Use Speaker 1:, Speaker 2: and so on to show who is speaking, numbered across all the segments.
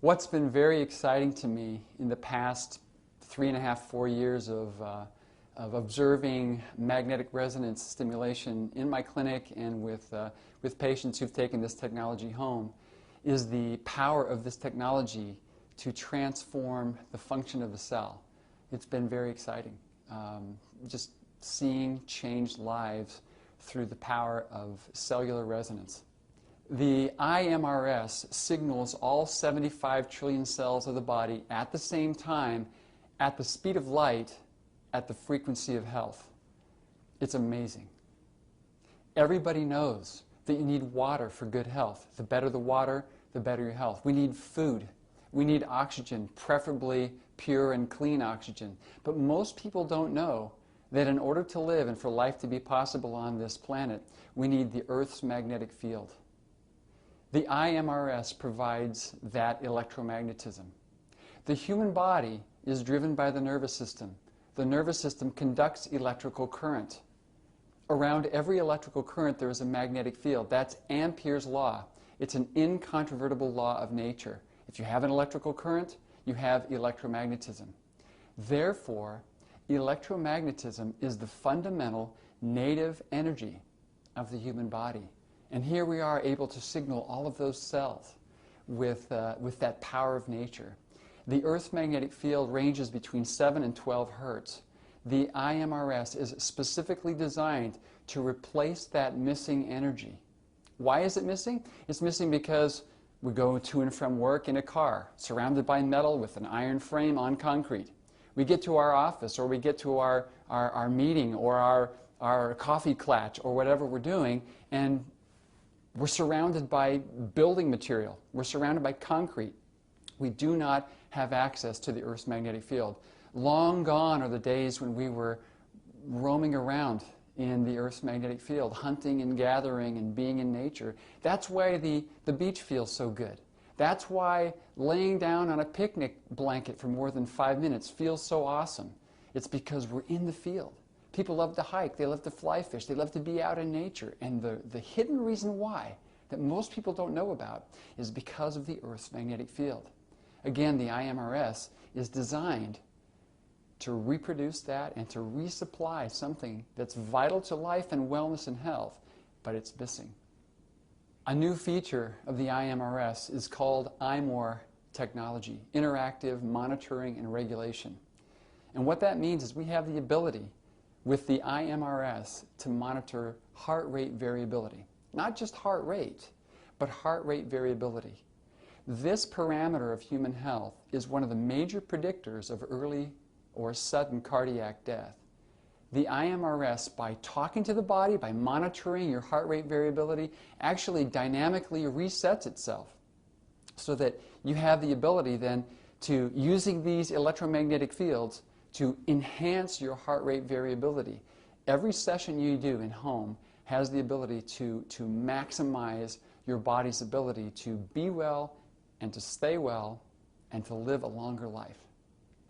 Speaker 1: What's been very exciting to me in the past 3.5, 4 years of observing magnetic resonance stimulation in my clinic and with patients who've taken this technology home is the power of this technology to transform the function of the cell. It's been very exciting, just seeing changed lives through the power of cellular resonance. The iMRS signals all 75 trillion cells of the body at the same time, at the speed of light, at the frequency of health. It's amazing. Everybody knows that you need water for good health. The better the water, the better your health. We need food. We need oxygen, preferably pure and clean oxygen. But most people don't know that in order to live and for life to be possible on this planet, we need the Earth's magnetic field. The iMRS provides that electromagnetism. The human body is driven by the nervous system. The nervous system conducts electrical current. Around every electrical current there is a magnetic field. That's Ampere's law. It's an incontrovertible law of nature. If you have an electrical current, you have electromagnetism. Therefore, electromagnetism is the fundamental native energy of the human body. And here we are able to signal all of those cells with that power of nature. The Earth's magnetic field ranges between 7 and 12 hertz. The iMRS is specifically designed to replace that missing energy. Why is it missing? It's missing because we go to and from work in a car, surrounded by metal with an iron frame on concrete. We get to our office, or we get to our meeting, or our coffee clutch, or whatever we're doing, and we're surrounded by building material. We're surrounded by concrete. We do not have access to the Earth's magnetic field. Long gone are the days when we were roaming around in the Earth's magnetic field, hunting and gathering and being in nature. That's why the beach feels so good. That's why laying down on a picnic blanket for more than 5 minutes feels so awesome. It's because we're in the field. People love to hike, they love to fly fish, they love to be out in nature. And the hidden reason why that most people don't know about is because of the Earth's magnetic field. Again, the iMRS is designed to reproduce that and to resupply something that's vital to life and wellness and health, but it's missing. A new feature of the iMRS is called iMORE technology, interactive monitoring and regulation. And what that means is we have the ability with the iMRS to monitor heart rate variability. Not just heart rate, but heart rate variability. This parameter of human health is one of the major predictors of early or sudden cardiac death. The iMRS, by talking to the body, by monitoring your heart rate variability, actually dynamically resets itself so that you have the ability then to, using these electromagnetic fields, to enhance your heart rate variability. Every session you do in home has the ability to maximize your body's ability to be well and to stay well and to live a longer life.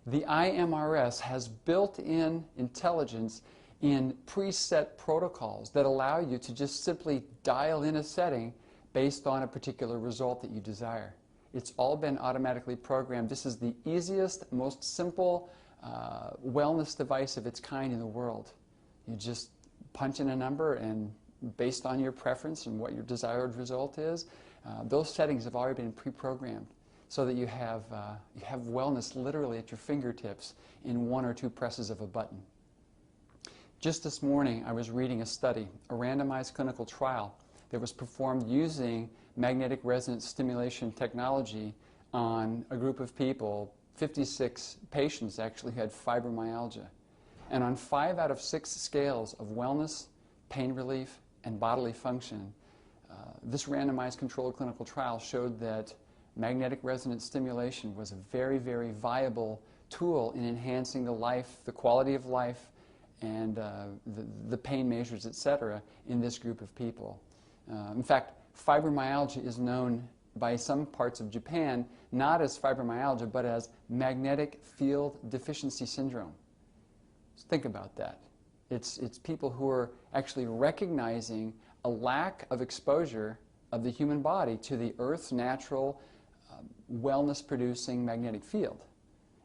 Speaker 1: The iMRS has built-in intelligence in preset protocols that allow you to just simply dial in a setting based on a particular result that you desire. It's all been automatically programmed. This is the easiest, most simple wellness device of its kind in the world. You just punch in a number, and based on your preference and what your desired result is, those settings have already been pre-programmed so that you have wellness literally at your fingertips in 1 or 2 presses of a button. Just this morning I was reading a study, a randomized clinical trial that was performed using magnetic resonance stimulation technology on a group of people. 56 patients actually had fibromyalgia. And on 5 out of 6 scales of wellness, pain relief, and bodily function, this randomized controlled clinical trial showed that magnetic resonance stimulation was a very, very viable tool in enhancing the life, the quality of life, and the pain measures, etc., in this group of people. In fact, fibromyalgia is known by some parts of Japan not as fibromyalgia, but as magnetic field deficiency syndrome. So think about that. It's people who are actually recognizing a lack of exposure of the human body to the Earth's natural wellness-producing magnetic field.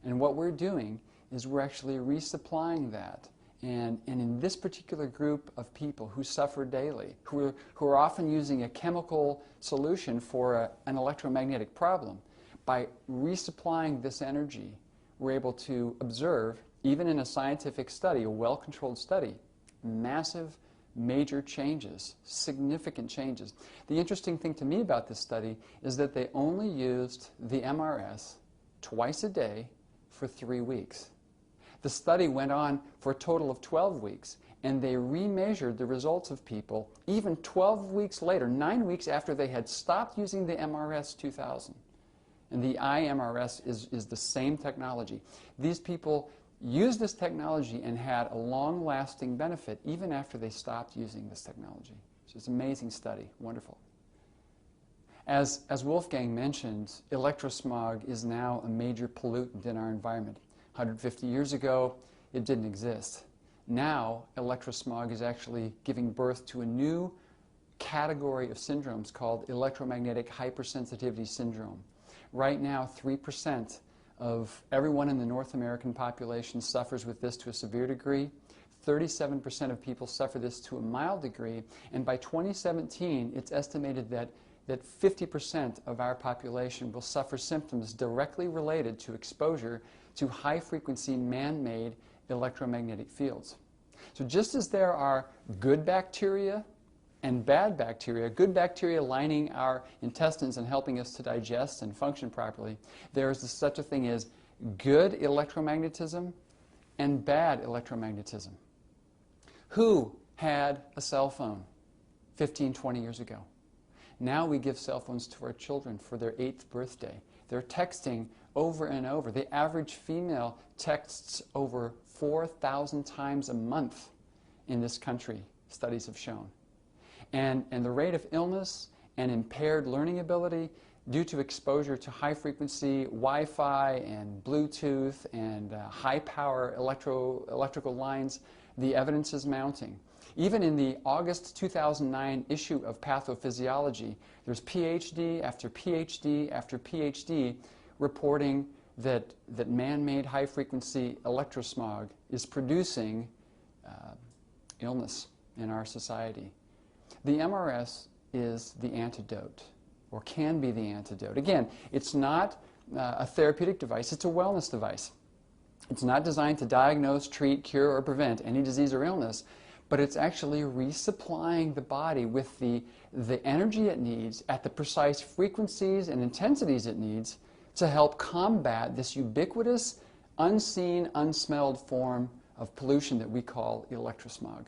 Speaker 1: And what we're doing is we're actually resupplying that. And in this particular group of people who suffer daily, who are often using a chemical solution for an electromagnetic problem, by resupplying this energy, we're able to observe, even in a scientific study, a well-controlled study, massive, major changes, significant changes. The interesting thing to me about this study is that they only used the MRS twice a day for 3 weeks. The study went on for a total of 12 weeks, and they remeasured the results of people even 12 weeks later, 9 weeks after they had stopped using the MRS 2000. And the iMRS is the same technology. These people used this technology and had a long-lasting benefit even after they stopped using this technology. So it's an amazing study, wonderful. As Wolfgang mentioned, electrosmog is now a major pollutant in our environment. 150 years ago, it didn't exist. Now, electrosmog is actually giving birth to a new category of syndromes called electromagnetic hypersensitivity syndrome. Right now, 3% of everyone in the North American population suffers with this to a severe degree. 37% of people suffer this to a mild degree. And by 2017, it's estimated that 50% of our population will suffer symptoms directly related to exposure to high-frequency man-made electromagnetic fields. So just as there are good bacteria and bad bacteria, good bacteria lining our intestines and helping us to digest and function properly, there is such a thing as good electromagnetism and bad electromagnetism. Who had a cell phone 15, 20 years ago? Now we give cell phones to our children for their 8th birthday. They're texting over and over. The average female texts over 4,000 times a month in this country, studies have shown. And the rate of illness and impaired learning ability due to exposure to high-frequency Wi-Fi and Bluetooth and high-power electrical lines, the evidence is mounting. Even in the August 2009 issue of Pathophysiology, there's PhD after PhD after PhD reporting that man-made high-frequency electrosmog is producing illness in our society. The MRS is the antidote, or can be the antidote. Again, it's not a therapeutic device, it's a wellness device. It's not designed to diagnose, treat, cure, or prevent any disease or illness, but it's actually resupplying the body with the energy it needs at the precise frequencies and intensities it needs to help combat this ubiquitous, unseen, unsmelled form of pollution that we call electrosmog.